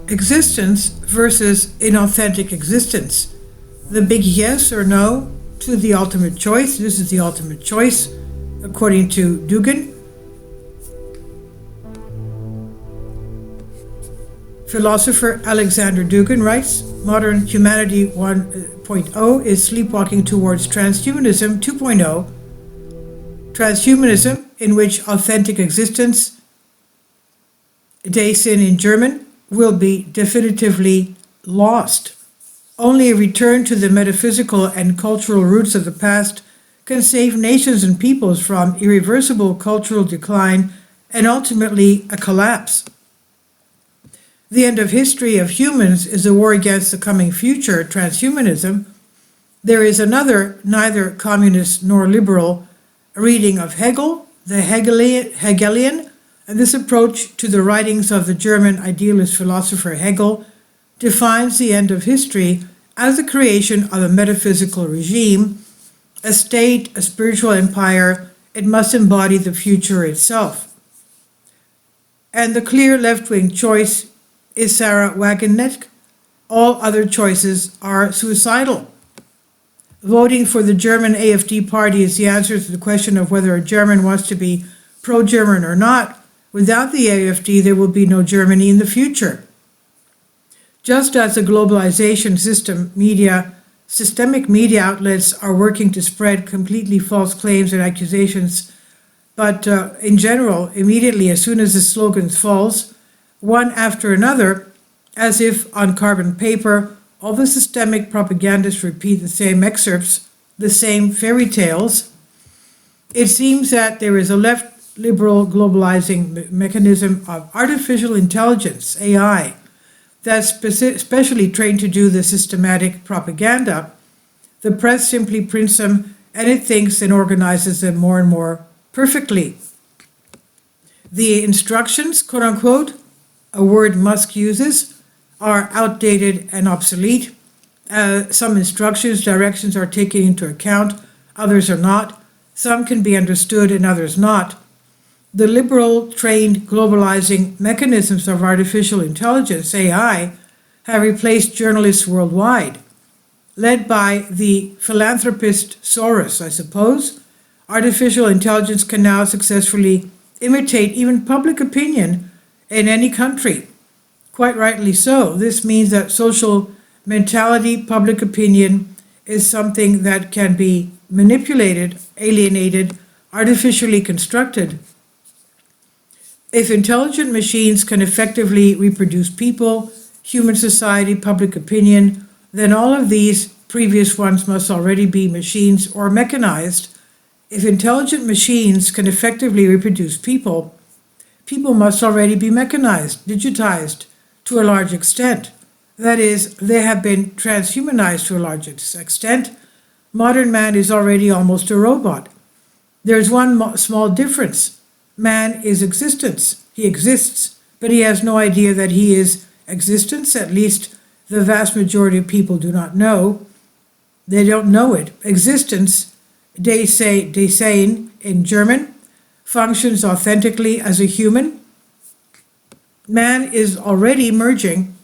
existence versus inauthentic existence. The big yes or no to the ultimate choice. This is the ultimate choice, according to Dugan. Philosopher Alexander Dugan writes, modern humanity 1.0 is sleepwalking towards transhumanism 2.0. Transhumanism, in which authentic existence, Dasein in German, will be definitively lost. Only a return to the metaphysical and cultural roots of the past can save nations and peoples from irreversible cultural decline and ultimately a collapse. The end of history of humans is a war against the coming future, transhumanism. There is another, neither communist nor liberal, reading of Hegel, the Hegelian, and this approach to the writings of the German idealist philosopher Hegel defines the end of history as the creation of a metaphysical regime, a state, a spiritual empire. It must embody the future itself. And the clear left-wing choice is Sarah Wagenknecht. All other choices are suicidal. Voting for the German AfD party is the answer to the question of whether a German wants to be pro-German or not. Without the AfD, there will be no Germany in the future. Just as the globalization systemic media outlets are working to spread completely false claims and accusations, but in general, immediately as soon as the slogan falls, one after another, as if on carbon paper, all the systemic propagandists repeat the same excerpts, the same fairy tales. It seems that there is a left liberal globalizing mechanism of artificial intelligence, AI, that's specially trained to do the systematic propaganda. The press simply prints them, and it thinks and organizes them more and more perfectly. The instructions, quote unquote, a word Musk uses, are outdated and obsolete. Some instructions, directions are taken into account, others are not. Some can be understood and others not. The liberal trained globalizing mechanisms of artificial intelligence, AI, have replaced journalists worldwide. Led by the philanthropist Soros, I suppose, artificial intelligence can now successfully imitate even public opinion in any country. Quite rightly so. This means that social mentality, public opinion, is something that can be manipulated, alienated, artificially constructed. If intelligent machines can effectively reproduce people, human society, public opinion, then all of these previous ones must already be machines or mechanized. If intelligent machines can effectively reproduce people, people must already be mechanized, digitized to a large extent. That is, they have been transhumanized to a large extent. Modern man is already almost a robot. There's one small difference. Man is existence. He exists, but he has no idea that he is existence. At least the vast majority of people do not know. They don't know it. Existence, Dasein in German, functions authentically as a human. Man is already merging.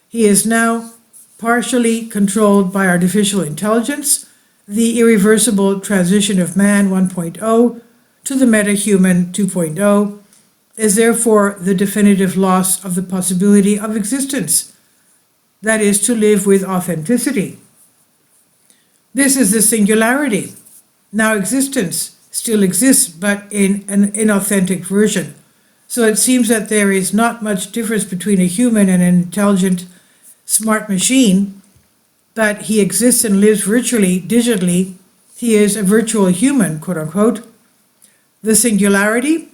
He is now partially controlled by artificial intelligence. The irreversible transition of man 1.0 to the meta-human 2.0 is therefore the definitive loss of the possibility of existence, that is, to live with authenticity. This is the singularity. Now existence still exists, but in an inauthentic version. So it seems that there is not much difference between a human and an intelligent, smart machine, but he exists and lives virtually, digitally. He is a virtual human, quote unquote. The singularity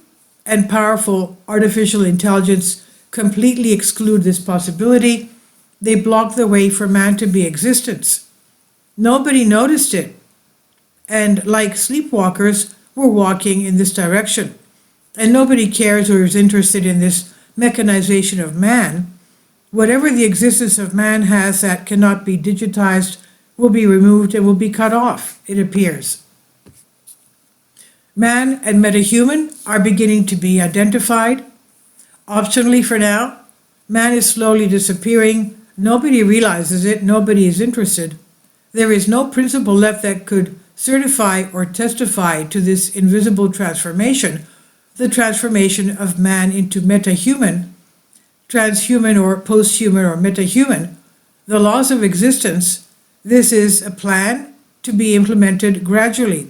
and powerful artificial intelligence completely exclude this possibility. They block the way for man to be existence. Nobody noticed it. And like sleepwalkers, we're walking in this direction. And nobody cares or is interested in this mechanization of man. Whatever the existence of man has that cannot be digitized will be removed and will be cut off, it appears. Man and metahuman are beginning to be identified. Optionally for now, Man is slowly disappearing. Nobody realizes it. Nobody is interested. There is no principle left that could certify or testify to this invisible transformation, the transformation of man into metahuman, transhuman or posthuman or metahuman. The laws of existence, this is a plan to be implemented gradually.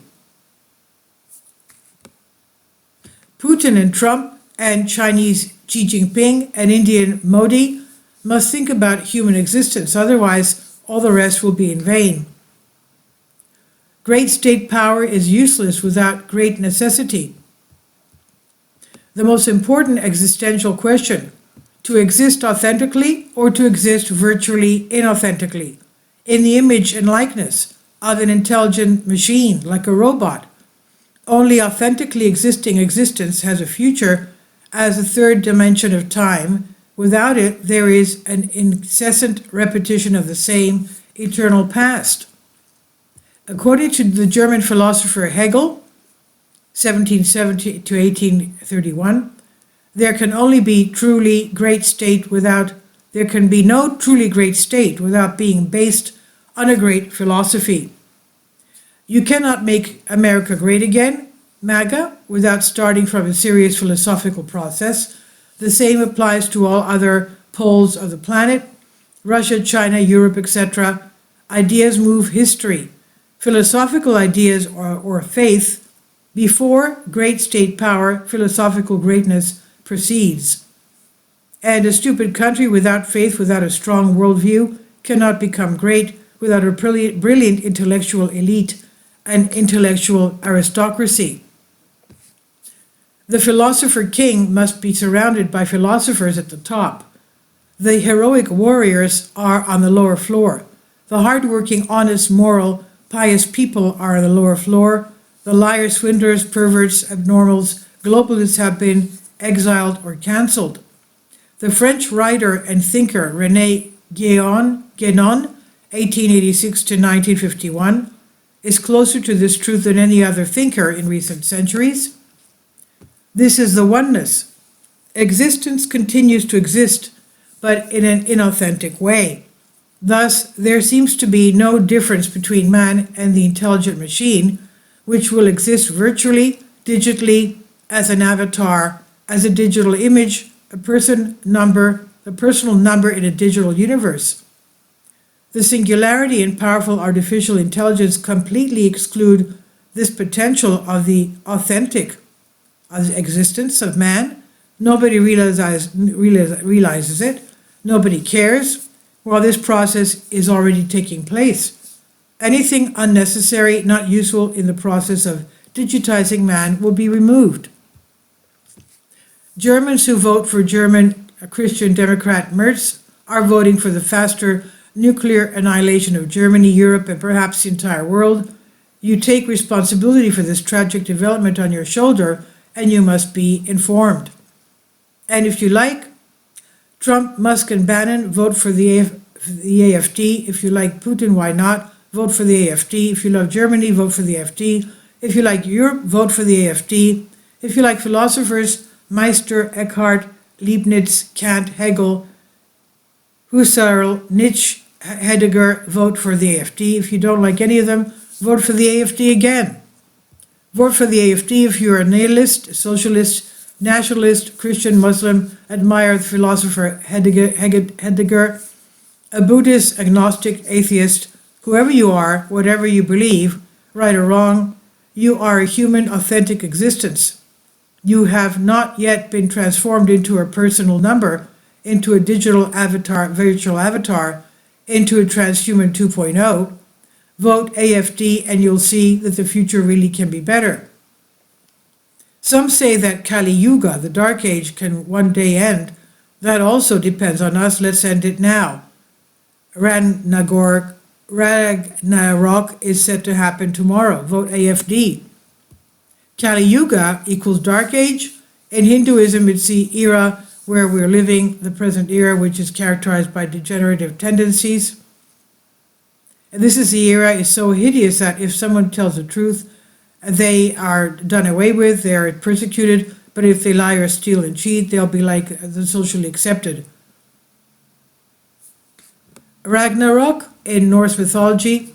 Putin and Trump and Chinese Xi Jinping and Indian Modi must think about human existence, otherwise all the rest will be in vain. Great state power is useless without great necessity. The most important existential question: to exist authentically or to exist virtually inauthentically, in the image and likeness of an intelligent machine like a robot. Only authentically existing existence has a future as a third dimension of time. Without it, there is an incessant repetition of the same eternal past. According to the German philosopher Hegel, 1770 to 1831, there can be no truly great state without being based on a great philosophy. You cannot make America great again, MAGA, without starting from a serious philosophical process. The same applies to all other poles of the planet, Russia, China, Europe, etc. Ideas move history. Philosophical ideas or faith, before great state power, philosophical greatness proceeds. And a stupid country without faith, without a strong worldview, cannot become great without a brilliant intellectual elite and intellectual aristocracy. The philosopher king must be surrounded by philosophers at the top. The heroic warriors are on the lower floor. The hard-working, honest, moral, pious people are on the lower floor. The liars, swindlers, perverts, abnormals, globalists have been exiled or cancelled. The French writer and thinker René Guénon, 1886 to 1951, is closer to this truth than any other thinker in recent centuries. This is the oneness. Existence continues to exist, but in an inauthentic way. Thus, there seems to be no difference between man and the intelligent machine, which will exist virtually, digitally, as an avatar, as a digital image, a personal number in a digital universe. The singularity and powerful artificial intelligence completely exclude this potential of the authentic existence of man. Nobody realizes it. Nobody cares, while this process is already taking place. Anything unnecessary, not useful in the process of digitizing man will be removed. Germans who vote for German Christian Democrat Merz are voting for the faster nuclear annihilation of Germany, Europe, and perhaps the entire world. You take responsibility for this tragic development on your shoulder, and you must be informed. And if you like, Trump, Musk, and Bannon, vote for the AfD. If you like Putin, why not? Vote for the AfD. If you love Germany, vote for the AfD. If you like Europe, vote for the AfD. If you like philosophers, Meister, Eckhart, Leibniz, Kant, Hegel, Husserl, Nietzsche, Heidegger, vote for the AfD. If you don't like any of them, vote for the AfD again. Vote for the AfD if you're a nihilist, socialist, nationalist, Christian, Muslim, admire the philosopher Heidegger, a Buddhist, agnostic, atheist, whoever you are, whatever you believe, right or wrong, you are a human, authentic existence. You have not yet been transformed into a personal number, into a digital avatar, virtual avatar, into a transhuman 2.0. Vote AfD and you'll see that the future really can be better. Some say that Kali Yuga, the Dark Age, can one day end. That also depends on us. Let's end it now. Ragnarok is set to happen tomorrow. Vote AfD. Kali Yuga equals Dark Age. In Hinduism, it's the era where we're living, the present era, which is characterized by degenerative tendencies. And this is the era is so hideous that if someone tells the truth, they are done away with, they're persecuted, but if they lie or steal and cheat, they'll be like the socially accepted. Ragnarok in Norse mythology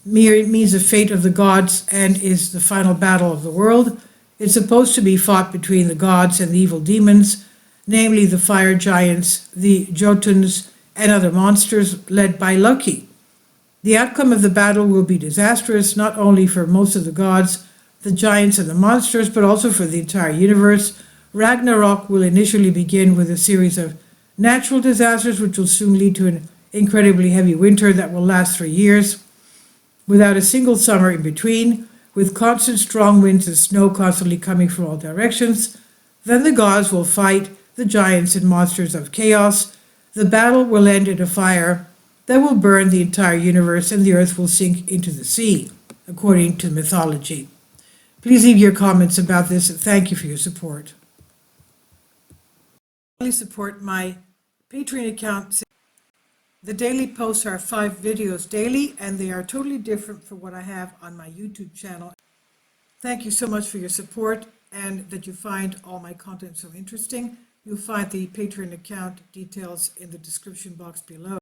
means the fate of the gods and is the final battle of the world. It's supposed to be fought between the gods and the evil demons, namely the fire giants, the Jotuns, and other monsters led by Loki. The outcome of the battle will be disastrous, not only for most of the gods, the giants, and the monsters, but also for the entire universe. Ragnarok will initially begin with a series of natural disasters, which will soon lead to an incredibly heavy winter that will last for years, without a single summer in between, with constant strong winds and snow constantly coming from all directions. Then the gods will fight the giants and monsters of chaos. The battle will end in a fire that will burn the entire universe, and the earth will sink into the sea, according to mythology. Please leave your comments about this, and thank you for your support. Please support my Patreon account. The daily posts are 5 videos daily, and they are totally different from what I have on my YouTube channel. Thank you so much for your support and that you find all my content so interesting. You'll find the Patreon account details in the description box below.